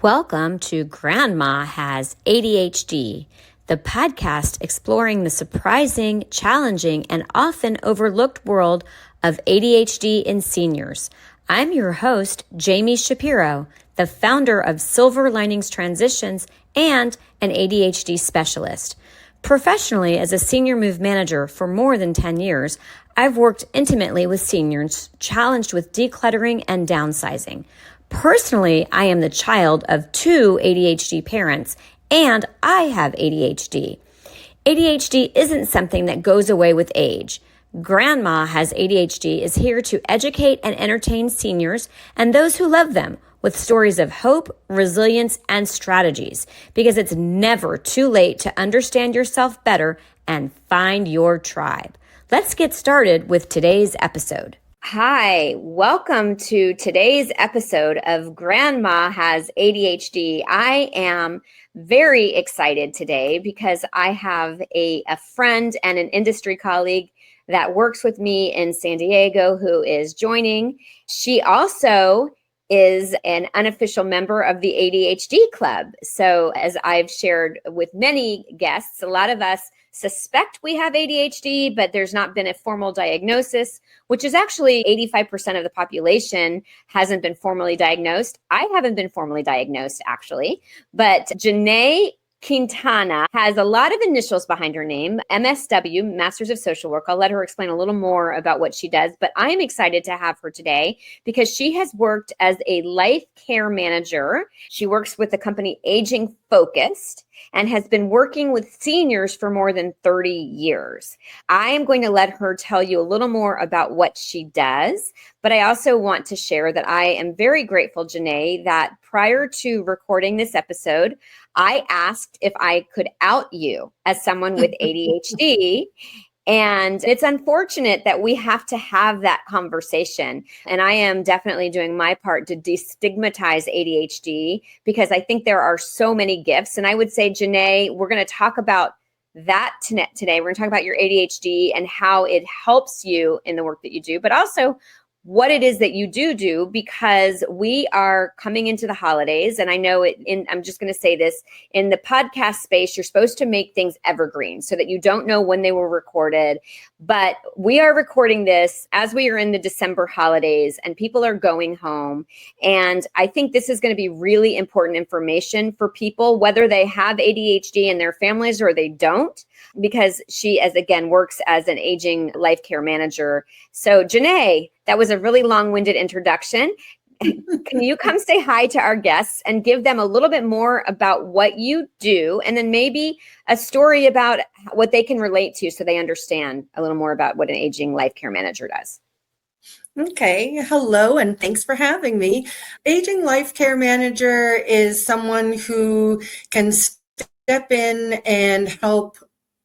Welcome to Grandma Has ADHD, the podcast exploring the surprising, challenging, and often overlooked world of ADHD in seniors. I'm your host, Jami Shapiro, the founder of Silver Linings Transitions and an ADHD specialist. Professionally, as a senior move manager for more than 10 years, I've worked intimately with seniors challenged with decluttering and downsizing. Personally, I am the child of two ADHD parents, and I have ADHD. ADHD isn't something that goes away with age. Grandma Has ADHD is here to educate and entertain seniors and those who love them with stories of hope, resilience, and strategies, because it's never too late to understand yourself better and find your tribe. Let's get started with today's episode. Hi, welcome to today's episode of Grandma Has ADHD. I am very excited today because I have a friend and an industry colleague that works with me in San Diego who is joining. She also is an unofficial member of the ADHD Club. So as I've shared with many guests, a lot of us suspect we have ADHD, but there's not been a formal diagnosis, which is actually 85% of the population hasn't been formally diagnosed. I haven't been formally diagnosed, actually, but Janai Quintana has a lot of initials behind her name, MSW, Masters of Social Work. I'll let her explain a little more about what she does, but I'm excited to have her today because she has worked as a life care manager. She works with the company Aging Focused and has been working with seniors for more than 30 years. I am going to let her tell you a little more about what she does, but I also want to share that I am very grateful, Janai, that prior to recording this episode, I asked if I could out you as someone with ADHD. And it's unfortunate that we have to have that conversation. And I am definitely doing my part to destigmatize ADHD because I think there are so many gifts. And I would say, Janai, we're going to talk about that today. We're going to talk about your ADHD and how it helps you in the work that you do, but also what it is that you do, because we are coming into the holidays. And I know I'm just going to say this, in the podcast space, you're supposed to make things evergreen so that you don't know when they were recorded. But we are recording this as we are in the December holidays and people are going home. And I think this is going to be really important information for people, whether they have ADHD in their families or they don't, because she, works as an aging life care manager. So Janai, that was a really long-winded introduction. Can you come say hi to our guests and give them a little bit more about what you do, and then maybe a story about what they can relate to so they understand a little more about what an aging life care manager does? Okay. Hello, and thanks for having me. Aging life care manager is someone who can step in and help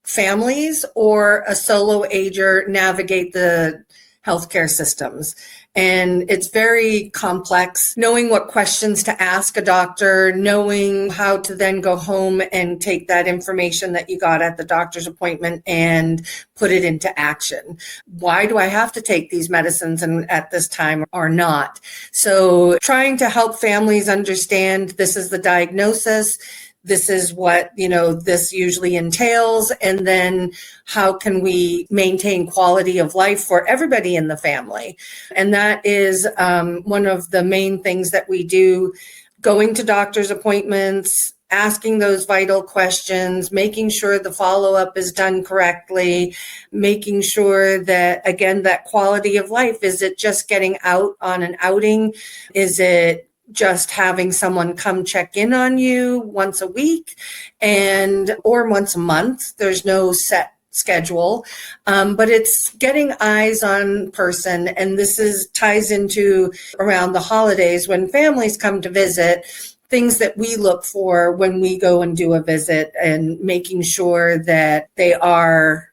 families or a solo ager navigate the healthcare systems. And it's very complex, knowing what questions to ask a doctor, knowing how to then go home and take that information that you got at the doctor's appointment and put it into action. Why do I have to take these medicines and at this time or not? So trying to help families understand this is the diagnosis. This is what, this usually entails. And then how can we maintain quality of life for everybody in the family? And that is one of the main things that we do, going to doctor's appointments, asking those vital questions, making sure the follow-up is done correctly, making sure that, again, that quality of life, is it just getting out on an outing? Is it just having someone come check in on you once a week or once a month? There's no set schedule, but it's getting eyes on person. And this ties into around the holidays when families come to visit, things that we look for when we go and do a visit, and making sure that they are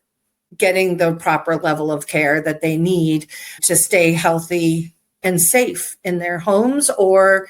getting the proper level of care that they need to stay healthy and safe in their homes. Or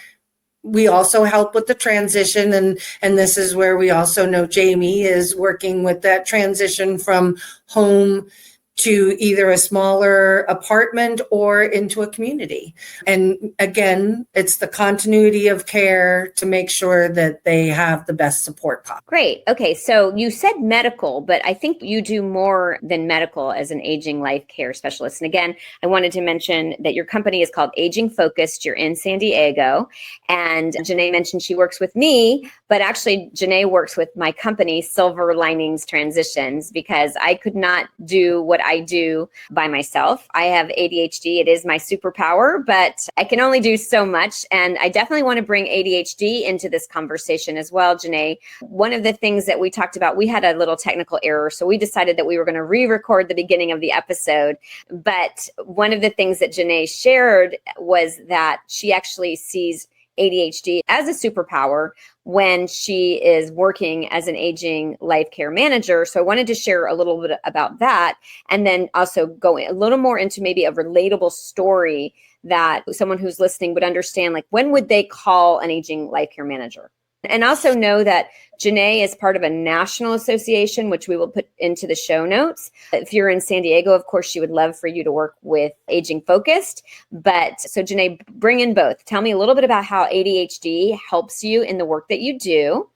we also help with the transition. And this is where we also know Jami is working with that transition from home to either a smaller apartment or into a community. And again, it's the continuity of care to make sure that they have the best support possible. Great. Okay. So you said medical, but I think you do more than medical as an aging life care specialist. And again, I wanted to mention that your company is called Aging Focused. You're in San Diego. And Janai mentioned she works with me, but actually Janai works with my company, Silver Linings Transitions, because I could not do what I do by myself. I have ADHD. It is my superpower, but I can only do so much. And I definitely want to bring ADHD into this conversation as well, Janai. One of the things that we talked about, we had a little technical error. So we decided that we were going to re-record the beginning of the episode. But one of the things that Janai shared was that she actually sees ADHD as a superpower when she is working as an aging life care manager. So I wanted to share a little bit about that, and then also go a little more into maybe a relatable story that someone who's listening would understand, like when would they call an aging life care manager? And also know that Janai is part of a national association, which we will put into the show notes. If you're in San Diego, of course, she would love for you to work with Aging Focused. But so Janai, bring in both. Tell me a little bit about how ADHD helps you in the work that you do.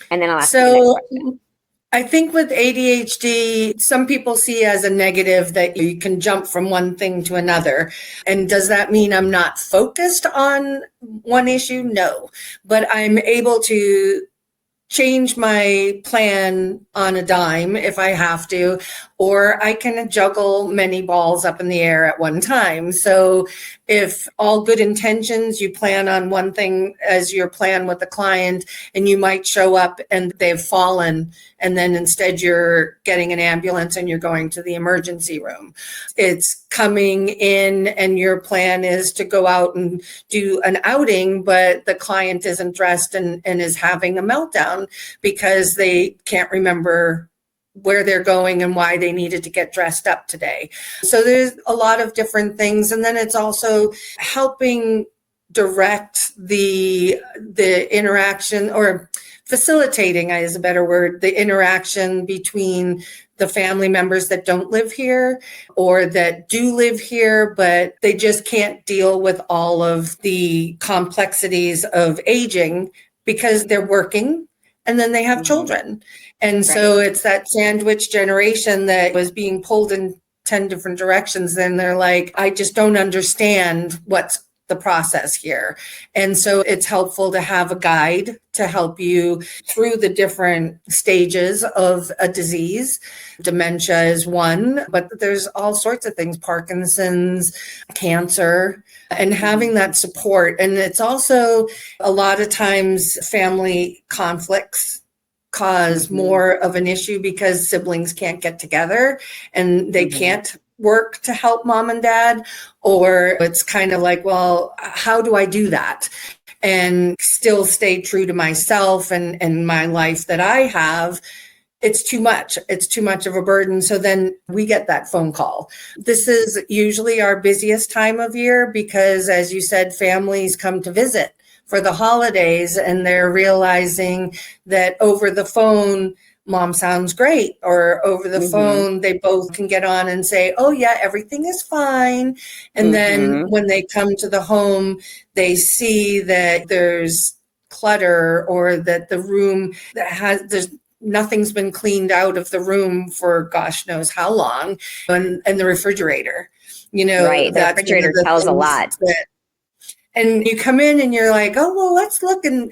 And then I'll ask you the next question. I think with ADHD, some people see as a negative that you can jump from one thing to another. And does that mean I'm not focused on one issue? No, but I'm able to change my plan on a dime if I have to, or I can juggle many balls up in the air at one time. So if all good intentions, you plan on one thing as your plan with the client, and you might show up and they've fallen, and then instead you're getting an ambulance and you're going to the emergency room. It's coming in and your plan is to go out and do an outing, but the client isn't dressed and is having a meltdown because they can't remember where they're going and why they needed to get dressed up today. So there's a lot of different things. And then it's also helping direct the interaction, or facilitating is a better word, the interaction between the family members that don't live here or that do live here, but they just can't deal with all of the complexities of aging because they're working and then they have children. And so it's that sandwich generation that was being pulled in 10 different directions. Then they're like, I just don't understand what's the process here. And so it's helpful to have a guide to help you through the different stages of a disease. Dementia is one, but there's all sorts of things, Parkinson's, cancer, and having that support. And it's also a lot of times family conflicts cause more of an issue because siblings can't get together and they can't work to help mom and dad, or it's kind of like, well, how do I do that and still stay true to myself and my life that I have? It's too much. It's too much of a burden. So then we get that phone call. This is usually our busiest time of year because, as you said, families come to visit for the holidays and they're realizing that over the phone, mom sounds great, or over the phone, they both can get on and say, oh yeah, everything is fine. And then when they come to the home, they see that there's clutter, or that the room there's nothing's been cleaned out of the room for gosh knows how long. And the refrigerator, right. The refrigerator tells a lot. And you come in and you're like, oh, well, let's look. And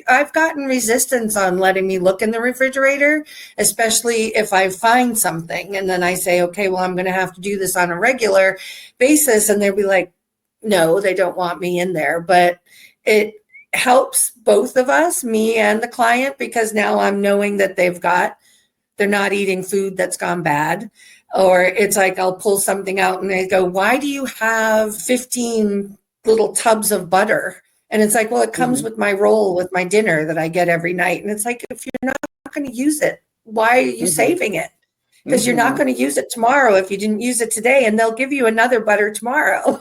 I've gotten resistance on letting me look in the refrigerator, especially if I find something. And then I say, okay, well, I'm going to have to do this on a regular basis. And they'll be like, no, they don't want me in there. But it helps both of us, me and the client, because now I'm knowing that they're not eating food that's gone bad. Or it's like, I'll pull something out and they go, why do you have 15 little tubs of butter? And it's like, well, it comes with my roll, with my dinner that I get every night. And it's like, if you're not going to use it, why are you saving it? Because you're not going to use it tomorrow if you didn't use it today, and they'll give you another butter tomorrow.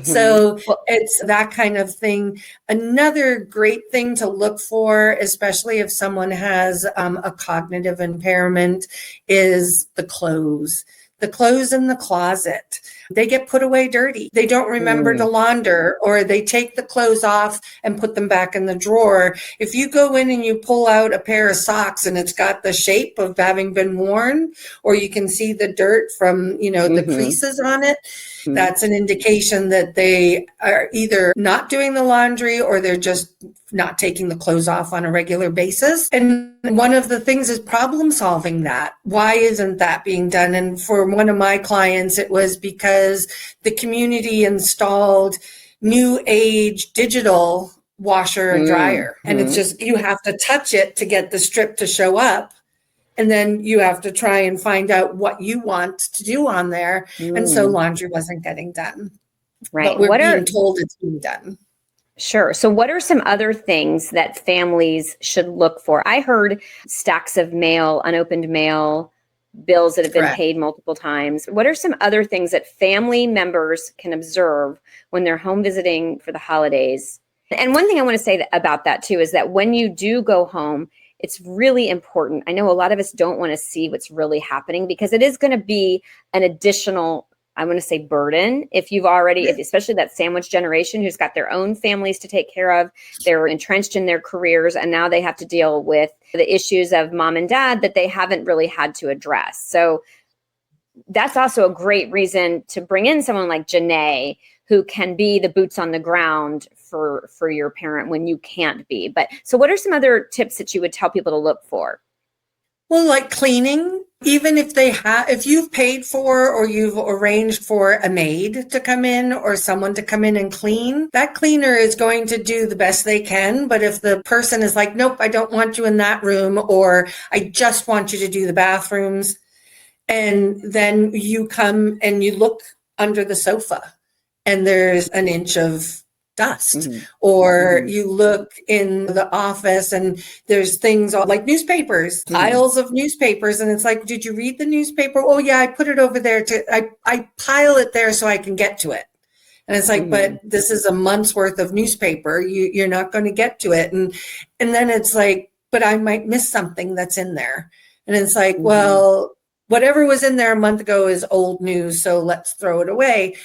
So Well, it's that kind of thing. Another great thing to look for, especially if someone has a cognitive impairment, is the clothes. The clothes in the closet. They get put away dirty. They don't remember to launder, or they take the clothes off and put them back in the drawer. If you go in and you pull out a pair of socks and it's got the shape of having been worn, or you can see the dirt from, the creases on it, that's an indication that they are either not doing the laundry or they're just not taking the clothes off on a regular basis. And one of the things is problem solving that. Why isn't that being done? And for one of my clients, it was because the community installed new age digital washer and dryer. And it's just, you have to touch it to get the strip to show up. And then you have to try and find out what you want to do on there. And so laundry wasn't getting done. Right. But we're being told it's being done. Sure. So what are some other things that families should look for? I heard stacks of mail, unopened mail, bills that have been paid multiple times. What are some other things that family members can observe when they're home visiting for the holidays? And one thing I want to say about that too is that when you do go home, it's really important. I know a lot of us don't want to see what's really happening because it is going to be an additional, I want to say, burden. If you've already, especially that sandwich generation who's got their own families to take care of, they're entrenched in their careers, and now they have to deal with the issues of mom and dad that they haven't really had to address. So that's also a great reason to bring in someone like Janai, who can be the boots on the ground for your parent when you can't be. But so what are some other tips that you would tell people to look for? Well, like cleaning, even if you've paid for or you've arranged for a maid to come in or someone to come in and clean, that cleaner is going to do the best they can. But if the person is like, nope, I don't want you in that room, or I just want you to do the bathrooms, and then you come and you look under the sofa and there's an inch of dust, or you look in the office and there's things like newspapers, piles of newspapers. And it's like, did you read the newspaper? Oh yeah, I put it over there I pile it there so I can get to it. And it's like, but this is a month's worth of newspaper. You're not going to get to it. And then it's like, but I might miss something that's in there. And it's like, well, whatever was in there a month ago is old news. So let's throw it away.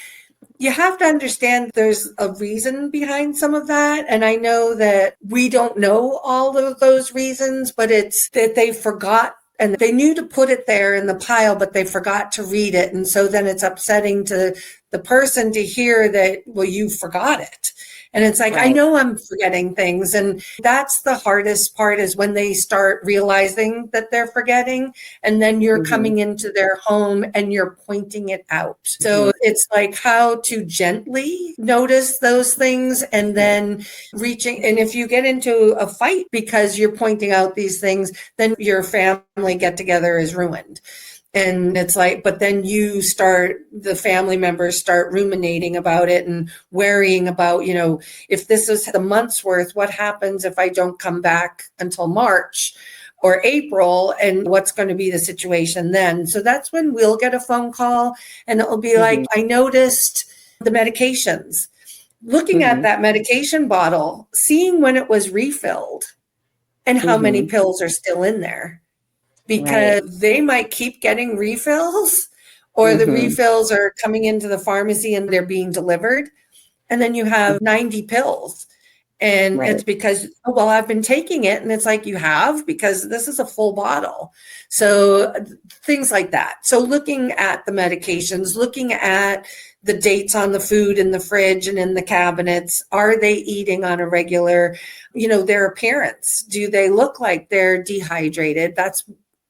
You have to understand there's a reason behind some of that. And I know that we don't know all of those reasons, but it's that they forgot and they knew to put it there in the pile, but they forgot to read it. And so then it's upsetting to the person to hear that, well, you forgot it. And it's like, I know I'm forgetting things. And that's the hardest part, is when they start realizing that they're forgetting. And then you're coming into their home and you're pointing it out. So it's like how to gently notice those things and then reaching. And if you get into a fight because you're pointing out these things, then your family get together is ruined. And it's like, but then the family members start ruminating about it and worrying about, if this is the month's worth, what happens if I don't come back until March or April, and what's going to be the situation then? So that's when we'll get a phone call and it'll be like, I noticed the medications, looking at that medication bottle, seeing when it was refilled and how many pills are still in there. Because they might keep getting refills, or the refills are coming into the pharmacy and they're being delivered. And then you have 90 pills. And it's because, oh, well, I've been taking it. And it's like, you have, because this is a full bottle. So things like that. So looking at the medications, looking at the dates on the food in the fridge and in the cabinets. Are they eating on a regular, their appearance? Do they look like they're dehydrated?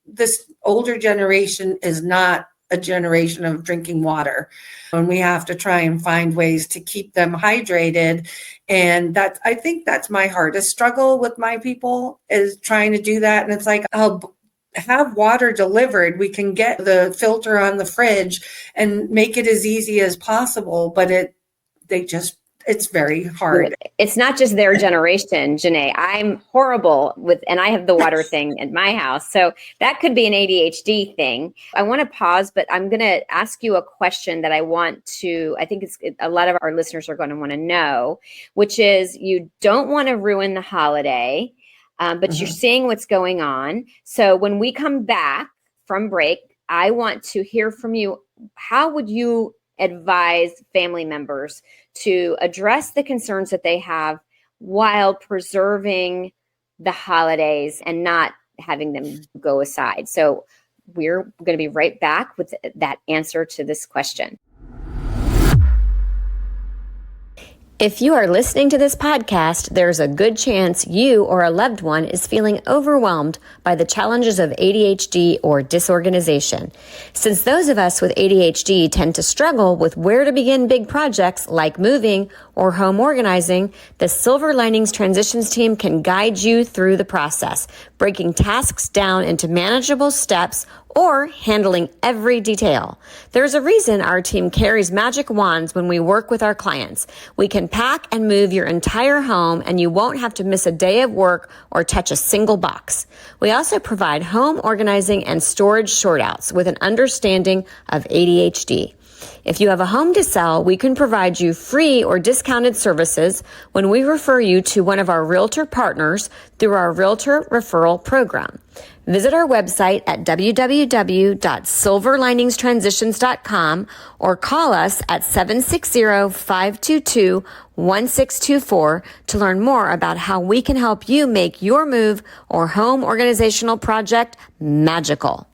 This older generation is not a generation of drinking water, and we have to try and find ways to keep them hydrated. And I think that's my hardest struggle with my people, is trying to do that. And it's like, I'll have water delivered. We can get the filter on the fridge and make it as easy as possible, but they just it's very hard. It's not just their generation, Janai. I'm horrible with, and I have the water thing in my house. So that could be an ADHD thing. I want to pause, but I'm going to ask you a question that I think a lot of our listeners are going to want to know, which is you don't want to ruin the holiday, but you're seeing what's going on. So when we come back from break, I want to hear from you. How would you advise family members to address the concerns that they have while preserving the holidays and not having them go aside? So we're going to be right back with that answer to this question. If you are listening to this podcast, there's a good chance you or a loved one is feeling overwhelmed by the challenges of ADHD or disorganization. Since those of us with ADHD tend to struggle with where to begin big projects like moving or home organizing, the Silver Linings Transitions team can guide you through the process, breaking tasks down into manageable steps or handling every detail. There's a reason our team carries magic wands when we work with our clients. We can pack and move your entire home and you won't have to miss a day of work or touch a single box. We also provide home organizing and storage sortouts with an understanding of ADHD. If you have a home to sell, we can provide you free or discounted services when we refer you to one of our realtor partners through our realtor referral program. Visit our website at www.silverliningstransitions.com or call us at 760-522-1624 to learn more about how we can help you make your move or home organizational project magical.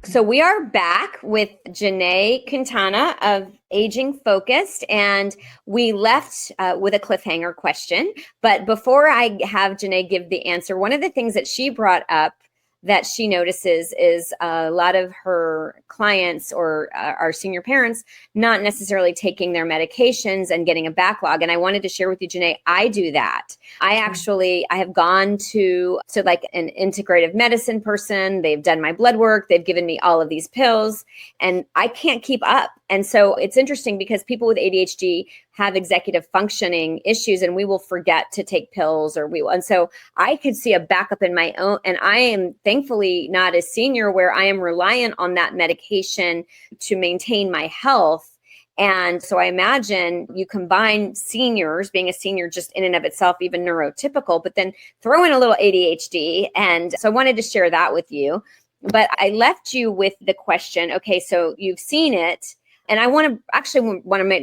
So we are back with Janai Quintana of Aging Focused, and we left with a cliffhanger question. But before I have Janai give the answer, one of the things that she brought up that she notices is a lot of her clients or our senior parents not necessarily taking their medications and getting a backlog. And I wanted to share with you, Janai, I do that. I have gone to like an integrative medicine person. They've done my blood work. They've given me all of these pills and I can't keep up. And so it's interesting because people with ADHD have executive functioning issues and we will forget to take pills and so I could see a backup in my own, and I am thankfully not a senior where I am reliant on that medication to maintain my health. And so I imagine you combine seniors, being a senior just in and of itself, even neurotypical, but then throw in a little ADHD. And so I wanted to share that with you. But I left you with the question, okay, so you've seen it. And I want to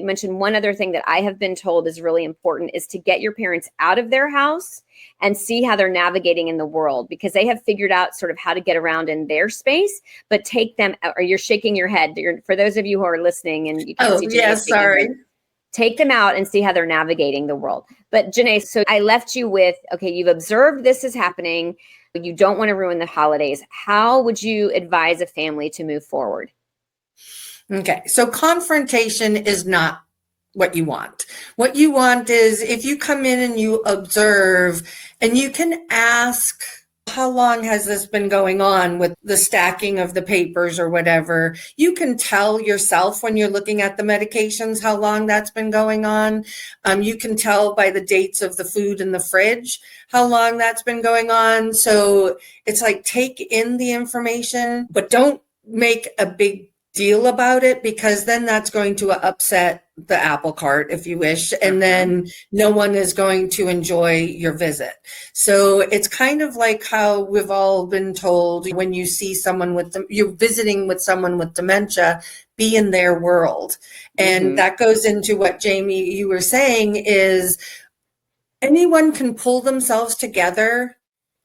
mention one other thing that I have been told is really important is to get your parents out of their house and see how they're navigating in the world, because they have figured out sort of how to get around in their space, but take them, or you're shaking your head. For those of you who are listening and you can't see Janai. Yeah, sorry. Take them out and see how they're navigating the world. But Janai, so I left you with, okay, you've observed this is happening. You don't want to ruin the holidays. How would you advise a family to move forward? Okay, so confrontation is not what you want. What you want is if you come in and you observe and you can ask, how long has this been going on with the stacking of the papers or whatever? You can tell yourself when you're looking at the medications how long that's been going on. You can tell by the dates of the food in the fridge how long that's been going on. So it's like take in the information, but don't make a big deal about it, because then that's going to upset the apple cart, if you wish, and then no one is going to enjoy your visit. So it's kind of like how we've all been told when you see someone you're visiting with someone with dementia, be in their world. And that goes into what Jami, you were saying, is anyone can pull themselves together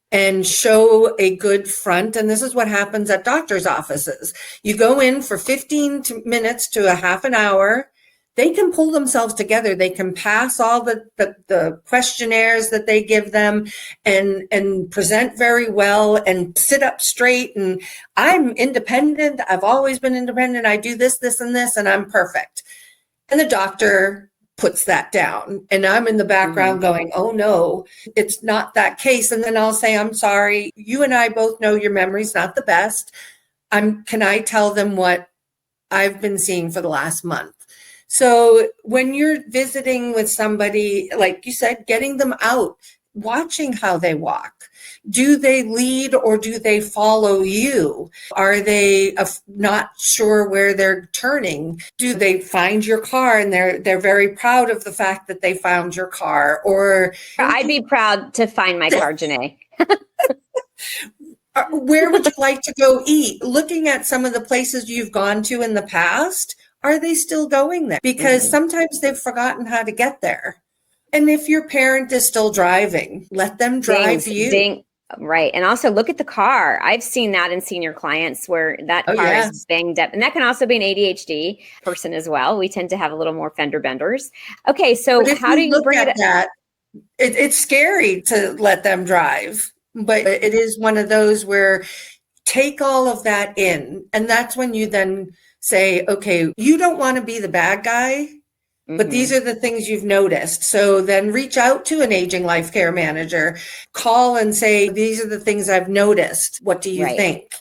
and show a good front. And this is what happens at doctor's offices. You go in for 15 minutes to a half an hour. They can pull themselves together. They can pass all the questionnaires that they give them and present very well and sit up straight. And I'm independent. I've always been independent. I do this, this, and this, and I'm perfect. And the doctor puts that down. And I'm in the background going, oh no, it's not that case. And then I'll say, I'm sorry. You and I both know your memory's not the best. Can I tell them what I've been seeing for the last month? So when you're visiting with somebody, like you said, getting them out, watching how they walk. Do they lead or do they follow you? Are they not sure where they're turning? Do they find your car and they're very proud of the fact that they found your car? Or I'd be proud to find my car, Janai. where would you like to go eat? Looking at some of the places you've gone to in the past, are they still going there? Because sometimes they've forgotten how to get there. And if your parent is still driving, let them drive you. Right. And also look at the car. I've seen that in senior clients where that car is banged up. And that can also be an ADHD person as well. We tend to have a little more fender benders. Okay. So how do you bring it up? That, it's scary to let them drive, but it is one of those where take all of that in. And that's when you then say, okay, you don't want to be the bad guy. But these are the things you've noticed. So then reach out to an aging life care manager, call and say, these are the things I've noticed. What do you think?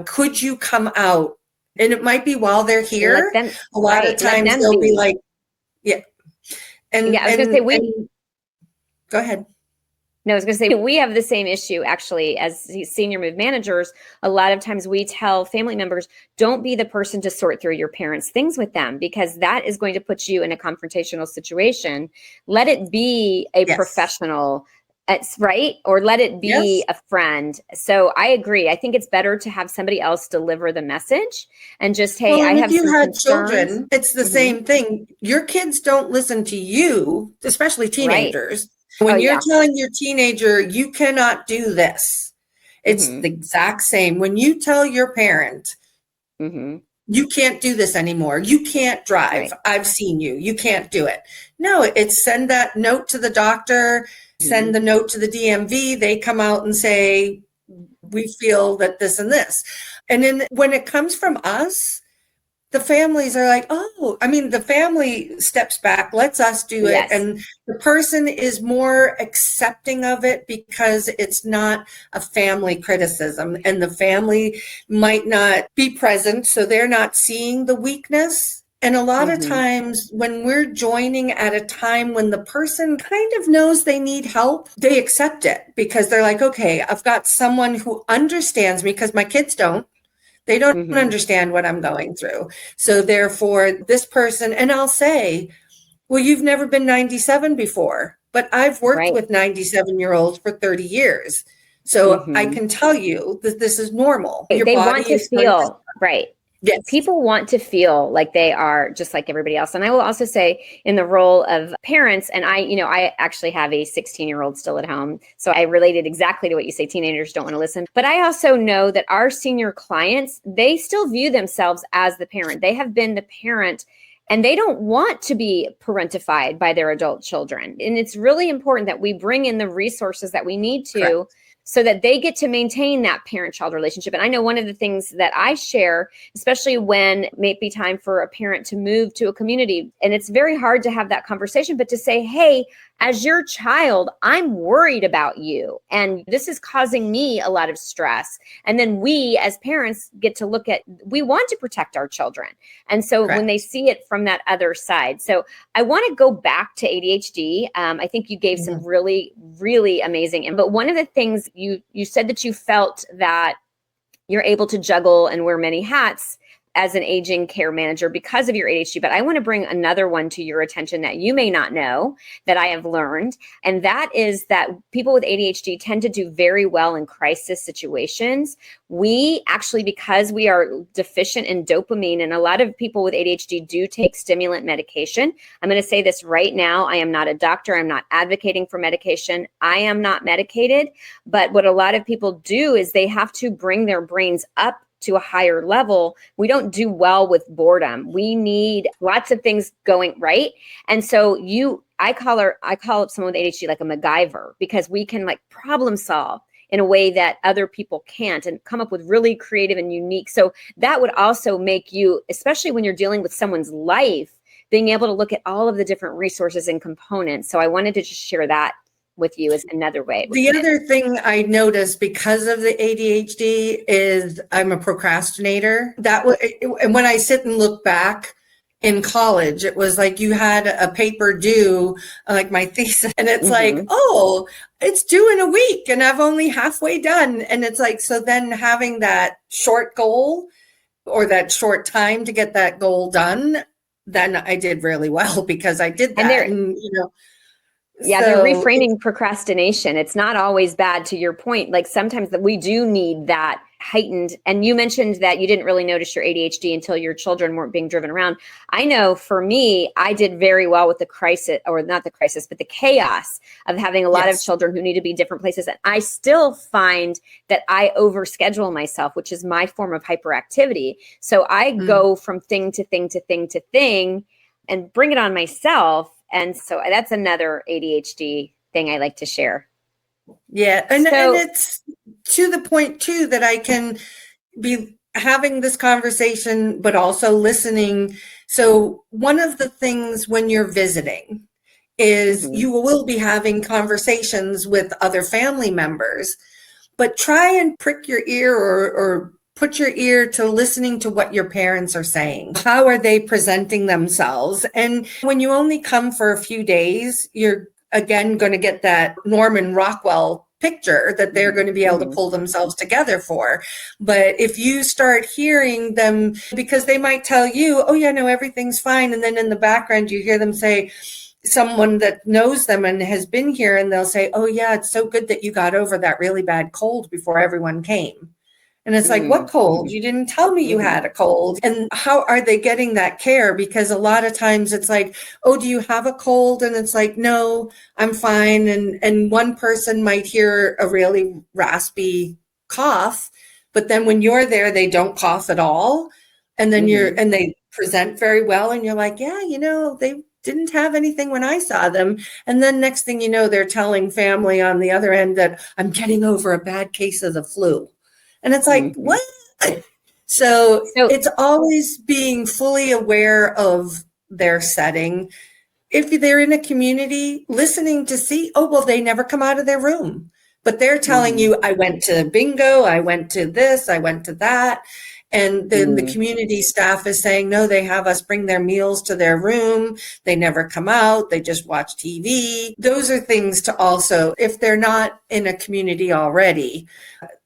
Could you come out? And it might be while they're here. A lot of times they'll be like, yeah. And I was going to say, go ahead. No, I was going to say, we have the same issue actually as senior move managers. A lot of times we tell family members, don't be the person to sort through your parents' things with them, because that is going to put you in a confrontational situation. Let it be a professional, right? Or let it be a friend. So I agree. I think it's better to have somebody else deliver the message and just, hey, I have some concerns. Children, it's the same thing. Your kids don't listen to you, especially teenagers. Right. When you're telling your teenager, you cannot do this, it's the exact same. When you tell your parent, you can't do this anymore, you can't drive, I've seen you, you can't do it. No, it's send that note to the doctor, send the note to the DMV, they come out and say, we feel that this and this. And then when it comes from us, the families are like, the family steps back, lets us do it. And the person is more accepting of it because it's not a family criticism, and the family might not be present. So they're not seeing the weakness. And a lot of times when we're joining at a time when the person kind of knows they need help, they accept it because they're like, okay, I've got someone who understands me, because my kids don't. They don't understand what I'm going through. So therefore, this person, and I'll say, well, you've never been 97 before, but I've worked with 97-year-olds for 30 years. So I can tell you that this is normal. They want to feel, Yes. People want to feel like they are just like everybody else. And I will also say, in the role of parents, and I actually have a 16-year-old still at home. So I related exactly to what you say. Teenagers don't want to listen. But I also know that our senior clients, they still view themselves as the parent. They have been the parent, and they don't want to be parentified by their adult children. And it's really important that we bring in the resources that we need to, so that they get to maintain that parent-child relationship. And I know one of the things that I share, especially when it may be time for a parent to move to a community, and it's very hard to have that conversation, but to say, hey, as your child, I'm worried about you, and this is causing me a lot of stress. And then we as parents get to look at, we want to protect our children. And so when they see it from that other side. So I want to go back to ADHD. I think you gave some really, really amazing. But one of the things you said that you felt that you're able to juggle and wear many hats as an aging care manager because of your ADHD. But I want to bring another one to your attention that you may not know, that I have learned. And that is that people with ADHD tend to do very well in crisis situations. We actually, because we are deficient in dopamine, and a lot of people with ADHD do take stimulant medication. I'm going to say this right now. I am not a doctor. I'm not advocating for medication. I am not medicated. But what a lot of people do is they have to bring their brains up to a higher level. We don't do well with boredom. We need lots of things going right. And so I call up someone with ADHD like a MacGyver, because we can like problem solve in a way that other people can't and come up with really creative and unique. So that would also make you, especially when you're dealing with someone's life, being able to look at all of the different resources and components. So I wanted to just share that with you as another way. The other thing I noticed because of the ADHD is I'm a procrastinator. And when I sit and look back, in college. It was like you had a paper due, like my thesis, and it's like, oh, it's due in a week and I've only halfway done. And it's like, so then having that short goal or that short time to get that goal done, then I did really well because I did that. And, yeah, they're reframing procrastination. It's not always bad, to your point. Like sometimes that we do need that heightened. And you mentioned that you didn't really notice your ADHD until your children weren't being driven around. I know for me, I did very well with the crisis, or not the crisis, but the chaos of having a lot of children who need to be different places. And I still find that I overschedule myself, which is my form of hyperactivity. So I go from thing to thing to thing to thing and bring it on myself. And so that's another ADHD thing I like to share. Yeah. And it's to the point too, that I can be having this conversation, but also listening. So one of the things when you're visiting is you will be having conversations with other family members, but try and prick your ear or put your ear to listening to what your parents are saying. How are they presenting themselves? And when you only come for a few days, you're again going to get that Norman Rockwell picture that they're going to be able to pull themselves together for. But if you start hearing them, because they might tell you, oh yeah, no, everything's fine. And then in the background, you hear them say, someone that knows them and has been here, and they'll say, oh yeah, it's so good that you got over that really bad cold before everyone came. And it's like, what cold? You didn't tell me you had a cold. And how are they getting that care? Because a lot of times it's like, oh, do you have a cold? And it's like, no, I'm fine. And one person might hear a really raspy cough, but then when you're there, they don't cough at all. And then and they present very well. And you're like, yeah, they didn't have anything when I saw them. And then next thing you know, they're telling family on the other end that I'm getting over a bad case of the flu. And it's like, what? So it's always being fully aware of their setting. If they're in a community, listening to see, oh, well, they never come out of their room. But they're telling you, I went to bingo, I went to this, I went to that. And then the community staff is saying, no, they have us bring their meals to their room. They never come out. They just watch TV. Those are things to also, if they're not in a community already,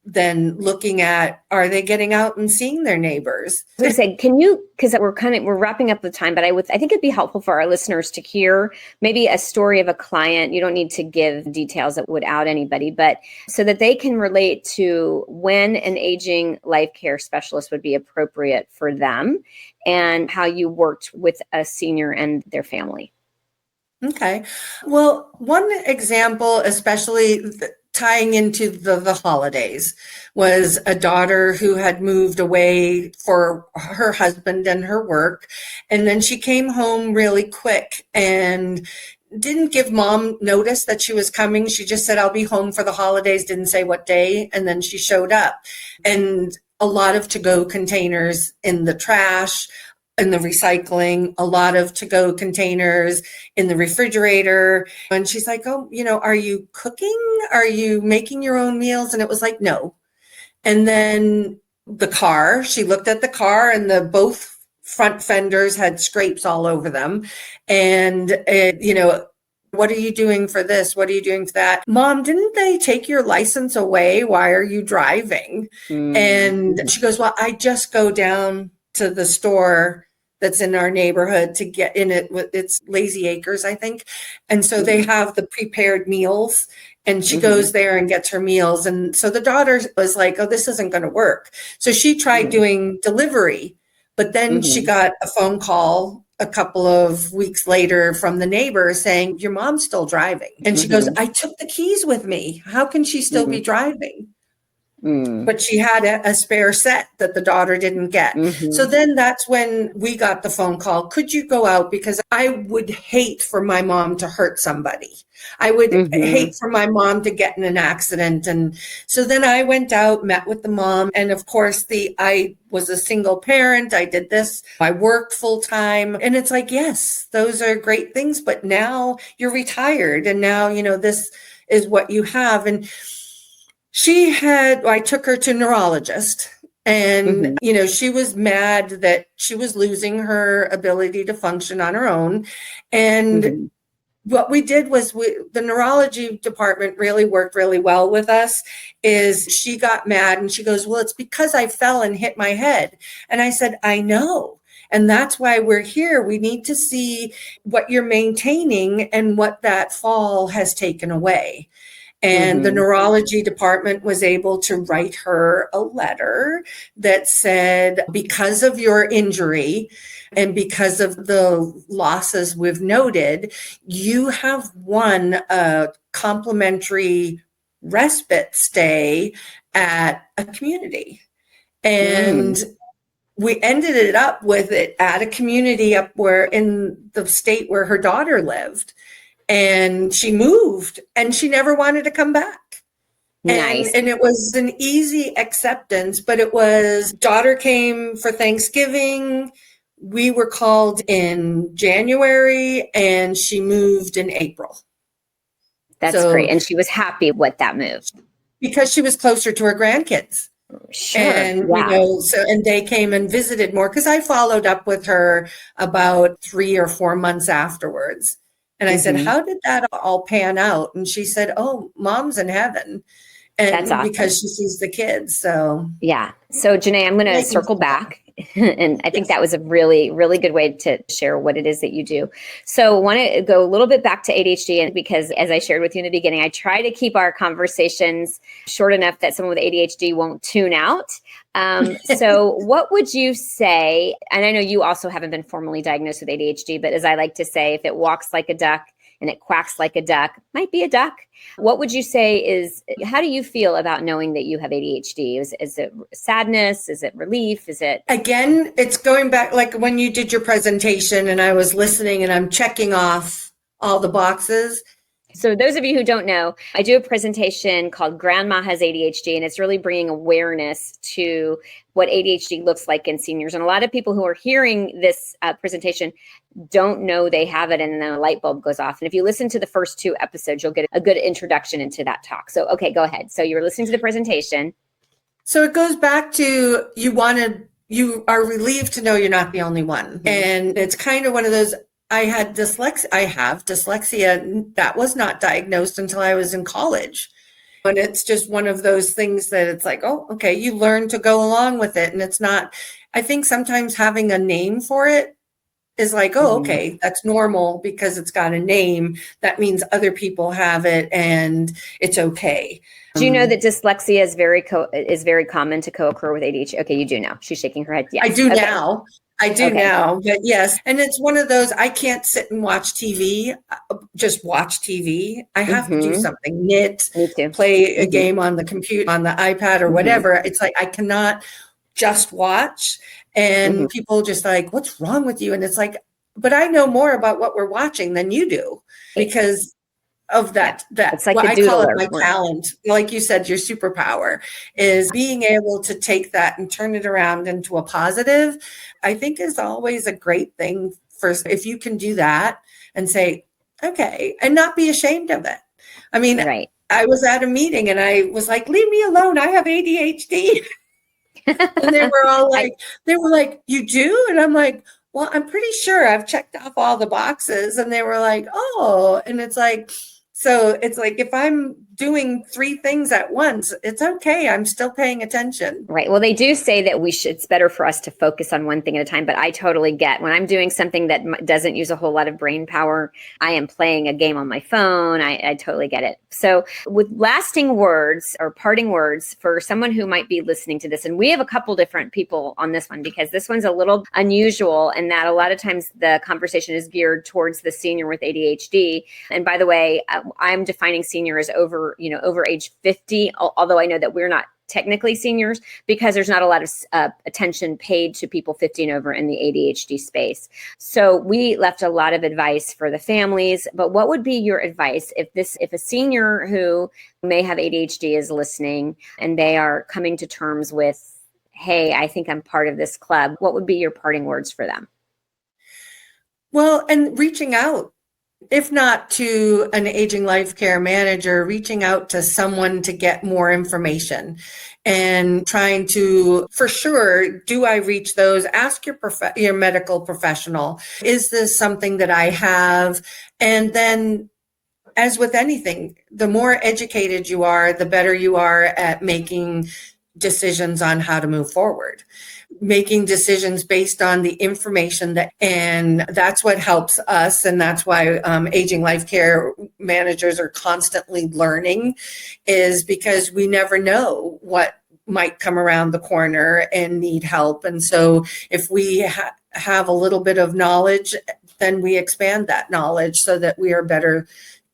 then looking at, are they getting out and seeing their neighbors? I was going to say, can you, because we're wrapping up the time, but I think it'd be helpful for our listeners to hear maybe a story of a client. You don't need to give details that would out anybody, but so that they can relate to when an aging life care specialist would be appropriate for them and how you worked with a senior and their family. Okay. Well, one example, especially tying into the holidays, was a daughter who had moved away for her husband and her work. And then she came home really quick and didn't give mom notice that she was coming. She just said, I'll be home for the holidays, didn't say what day. And then she showed up, and a lot of to-go containers in the trash, in the recycling, a lot of to-go containers in the refrigerator. And she's like, oh, are you cooking? Are you making your own meals? And it was like, no. And then the car, she looked at the car, and both front fenders had scrapes all over them. And, what are you doing for this? What are you doing for that? Mom, didn't they take your license away? Why are you driving? And she goes, well, I just go down to the store that's in our neighborhood to get in it. It's Lazy Acres, I think. And so they have the prepared meals, and she goes there and gets her meals. And so the daughter was like, oh, this isn't going to work. So she tried doing delivery, but then she got a phone call a couple of weeks later from the neighbor saying, your mom's still driving. And she goes, I took the keys with me. How can she still be driving? But she had a spare set that the daughter didn't get. So then that's when we got the phone call. Could you go out? Because I would hate for my mom to hurt somebody. I would hate for my mom to get in an accident. And so then I went out, met with the mom. And of course, I was a single parent. I did this. I worked full time. And it's like, yes, those are great things. But now you're retired. And now, this is what you have. And I took her to neurologist, And, she was mad that she was losing her ability to function on her own. And what we did was the neurology department really worked really well with us. Is she got mad and she goes, well, it's because I fell and hit my head. And I said, I know. And that's why we're here. We need to see what you're maintaining and what that fall has taken away. And the neurology department was able to write her a letter that said, because of your injury and because of the losses we've noted, you have won a complimentary respite stay at a community. And we ended it up with it at a community up where in the state where her daughter lived. And she moved and she never wanted to come back. Nice. And it was an easy acceptance, but it was daughter came for Thanksgiving. We were called in January and she moved in April. That's great. And she was happy with that move. Because she was closer to her grandkids. Sure. And, and they came and visited more because I followed up with her about 3 or 4 months afterwards. And I said, how did that all pan out? And she said, oh, mom's in heaven. And that's awesome. Because she sees the kids. So, yeah. So, Janai, I'm going to circle back. And I think that was a really, really good way to share what it is that you do. So I want to go a little bit back to ADHD. And because as I shared with you in the beginning, I try to keep our conversations short enough that someone with ADHD won't tune out. So what would you say, and I know you also haven't been formally diagnosed with ADHD, but as I like to say, if it walks like a duck and it quacks like a duck, might be a duck. What would you say is, how do you feel about knowing that you have ADHD? Is it sadness? Is it relief? Is it? Again, it's going back like when you did your presentation and I was listening and I'm checking off all the boxes. So those of you who don't know, I do a presentation called Grandma Has ADHD, and it's really bringing awareness to what ADHD looks like in seniors. And a lot of people who are hearing this presentation don't know they have it, and then a light bulb goes off. And if you listen to the first 2 episodes, you'll get a good introduction into that talk. So, okay, go ahead. So you were listening to the presentation. So it goes back to you are relieved to know you're not the only one. And it's kind of one of those, I have dyslexia that was not diagnosed until I was in college. And it's just one of those things that it's like, oh, okay, you learn to go along with it. And it's not, I think sometimes having a name for it is like, oh, okay, that's normal because it's got a name. That means other people have it and it's okay. Do you know that dyslexia is very common to co-occur with ADHD? Okay, you do now. She's shaking her head. Yes. I do now. I do now, but yes. And it's one of those, I can't sit and watch TV, just watch TV. I have to do something, knit, play a game on the computer, on the iPad or whatever. It's like, I cannot just watch. And people just like, what's wrong with you? And it's like, but I know more about what we're watching than you do because of that. It's like what I call it my talent. Like you said, your superpower is being able to take that and turn it around into a positive. I think is always a great thing if you can do that and say, okay, and not be ashamed of it. I mean, I was at a meeting and I was like, leave me alone. I have ADHD. And they were all like, you do? And I'm like, well, I'm pretty sure I've checked off all the boxes. And they were like, oh, and it's like, so it's like, if I'm doing 3 things at once, it's okay. I'm still paying attention. Right. Well, they do say that it's better for us to focus on one thing at a time, but I totally get when I'm doing something that doesn't use a whole lot of brain power, I am playing a game on my phone. I totally get it. So with lasting words or parting words for someone who might be listening to this, and we have a couple different people on this one because this one's a little unusual in that a lot of times the conversation is geared towards the senior with ADHD. And by the way, I'm defining senior as over age 50, although I know that we're not technically seniors because there's not a lot of attention paid to people 50 and over in the ADHD space. So we left a lot of advice for the families, but what would be your advice if a senior who may have ADHD is listening and they are coming to terms with, hey, I think I'm part of this club, what would be your parting words for them? Well, and reaching out. if not to an aging life care manager, reaching out to someone to get more information and trying to, for sure, do I reach those? Ask your medical professional, is this something that I have? And then, as with anything, the more educated you are, the better you are at making decisions on how to move forward, making decisions based on the information and that's what helps us. And that's why aging life care managers are constantly learning, is because we never know what might come around the corner and need help. And so if we have a little bit of knowledge, then we expand that knowledge so that we are better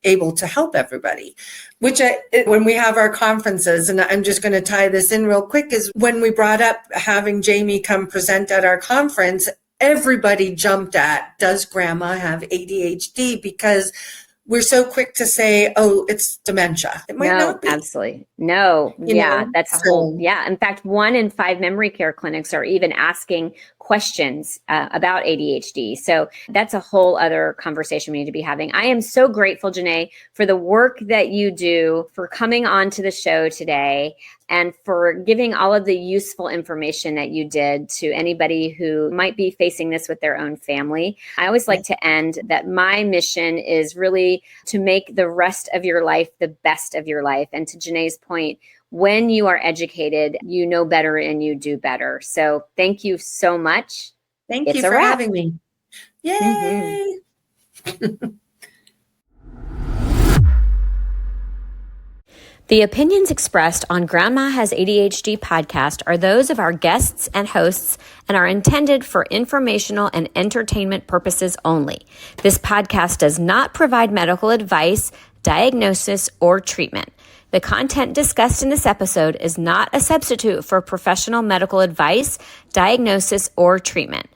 able to help everybody. Which when we have our conferences, and I'm just going to tie this in real quick, is when we brought up having Jami come present at our conference, everybody jumped at, does grandma have ADHD? Because we're so quick to say, oh, it's dementia. It might not be. Absolutely. No. That's a whole. Yeah. In fact, 1 in 5 memory care clinics are even asking questions about ADHD. So that's a whole other conversation we need to be having. I am so grateful, Janai, for the work that you do, for coming on to the show today, and for giving all of the useful information that you did to anybody who might be facing this with their own family. I always like to end that my mission is really to make the rest of your life the best of your life. And to Janai's point, when you are educated, you know better and you do better. So thank you so much. Thank you for having me. Yay! Mm-hmm. The opinions expressed on Grandma Has ADHD podcast are those of our guests and hosts and are intended for informational and entertainment purposes only. This podcast does not provide medical advice, diagnosis, or treatment. The content discussed in this episode is not a substitute for professional medical advice, diagnosis, or treatment.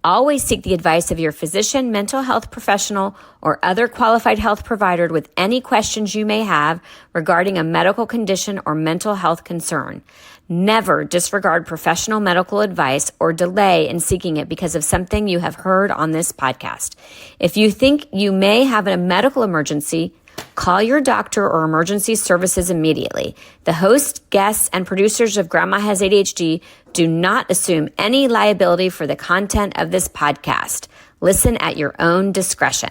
Always seek the advice of your physician, mental health professional, or other qualified health provider with any questions you may have regarding a medical condition or mental health concern. Never disregard professional medical advice or delay in seeking it because of something you have heard on this podcast. If you think you may have a medical emergency, call your doctor or emergency services immediately. The host, guests, and producers of Grandma Has ADHD do not assume any liability for the content of this podcast. Listen at your own discretion.